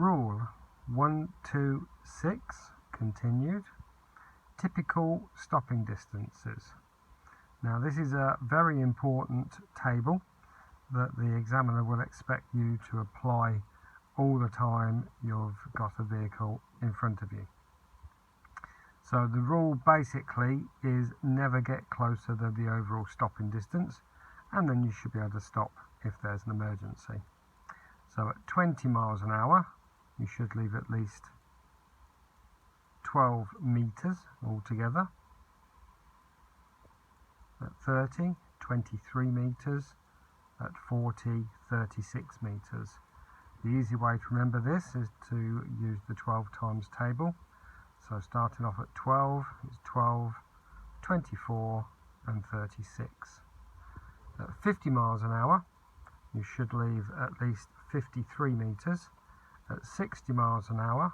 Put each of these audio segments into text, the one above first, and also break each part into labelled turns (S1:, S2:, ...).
S1: Rule 126 continued. Typical stopping distances. Now this is a very important table that the examiner will expect you to apply all the time you've got a vehicle in front of you. So the rule basically is never get closer than the overall stopping distance, and then you should be able to stop if there's an emergency. So at 20 miles an hour you should leave at least 12 meters altogether. At 30, 23 meters. At 40, 36 meters. The easy way to remember this is to use the 12 times table. So starting off at 12 is 12, 24 and 36. At 50 miles an hour you should leave at least 53 meters. At 60 miles an hour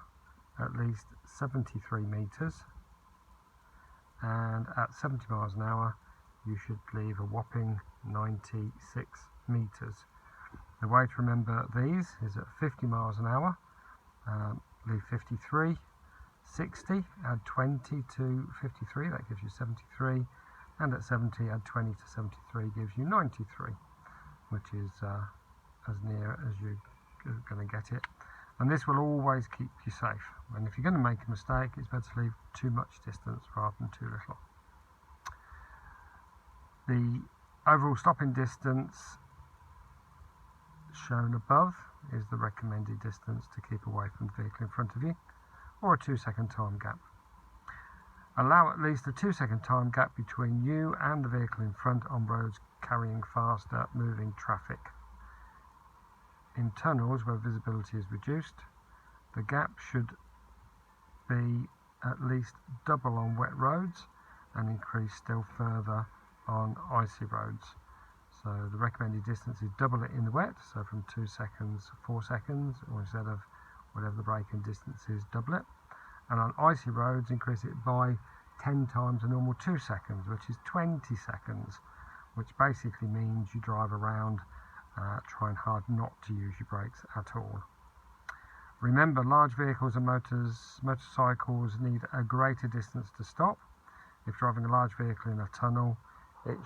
S1: at least 73 meters. And at 70 miles an hour you should leave a whopping 96 meters. The way to remember these is at 50 miles an hour, leave 53, 60, add 20 to 53, that gives you 73, and at 70 add 20 to 73 gives you 93, which is as near as you're going to get it. And this will always keep you safe. And if you're going to make a mistake, it's better to leave too much distance rather than too little. The overall stopping distance shown above is the recommended distance to keep away from the vehicle in front of you, or a 2-second time gap. Allow at least a 2-second time gap between you and the vehicle in front on roads carrying faster moving traffic. In tunnels where visibility is reduced, the gap should be at least double on wet roads and increase still further on icy roads. So the recommended distance is double it in the wet, so from 2 seconds to 4 seconds, or instead of whatever the braking distance is, double it. And on icy roads increase it by 10 times the normal 2 seconds, which is 20 seconds, which basically means you drive around trying hard not to use your brakes at all. Remember, large vehicles and motorcycles need a greater distance to stop. If driving a large vehicle in a tunnel, it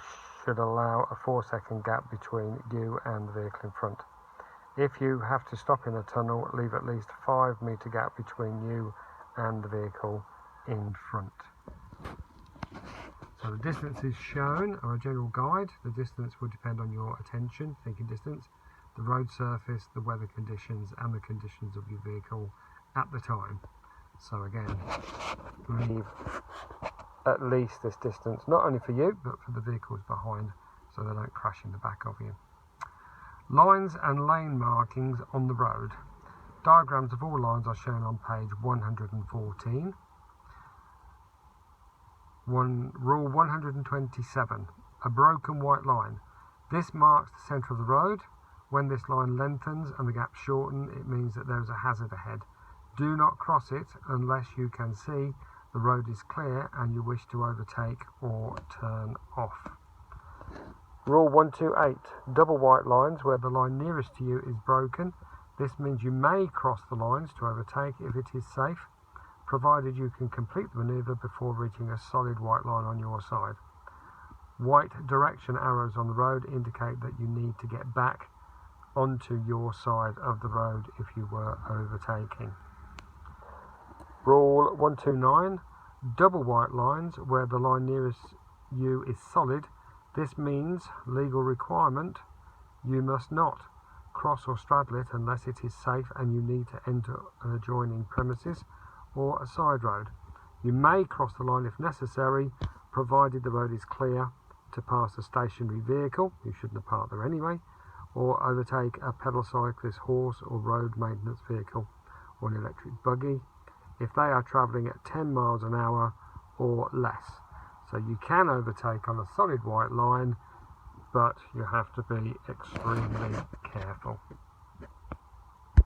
S1: should allow a 4-second gap between you and the vehicle in front. If you have to stop in a tunnel, leave at least 5-meter gap between you and the vehicle in front. So the distances shown are a general guide. The distance will depend on your attention, thinking distance, the road surface, the weather conditions and the conditions of your vehicle at the time. So again, leave at least this distance, not only for you but for the vehicles behind, so they don't crash in the back of you. Lines and lane markings on the road. Diagrams of all lines are shown on page 114. Rule 127. A broken white line. This marks the centre of the road. When this line lengthens and the gaps shorten, it means that there is a hazard ahead. Do not cross it unless you can see the road is clear and you wish to overtake or turn off. Rule 128. Double white lines where the line nearest to you is broken. This means you may cross the lines to overtake if it is safe, provided you can complete the manoeuvre before reaching a solid white line on your side. White direction arrows on the road indicate that you need to get back onto your side of the road if you were overtaking. Rule 129. Double white lines where the line nearest you is solid. This means legal requirement. You must not cross or straddle it unless it is safe and you need to enter an adjoining premises or a side road. You may cross the line if necessary, provided the road is clear to pass a stationary vehicle, you shouldn't have parked there anyway, or overtake a pedal cyclist, horse or road maintenance vehicle, or an electric buggy, if they are travelling at 10 miles an hour or less. So you can overtake on a solid white line, but you have to be extremely careful.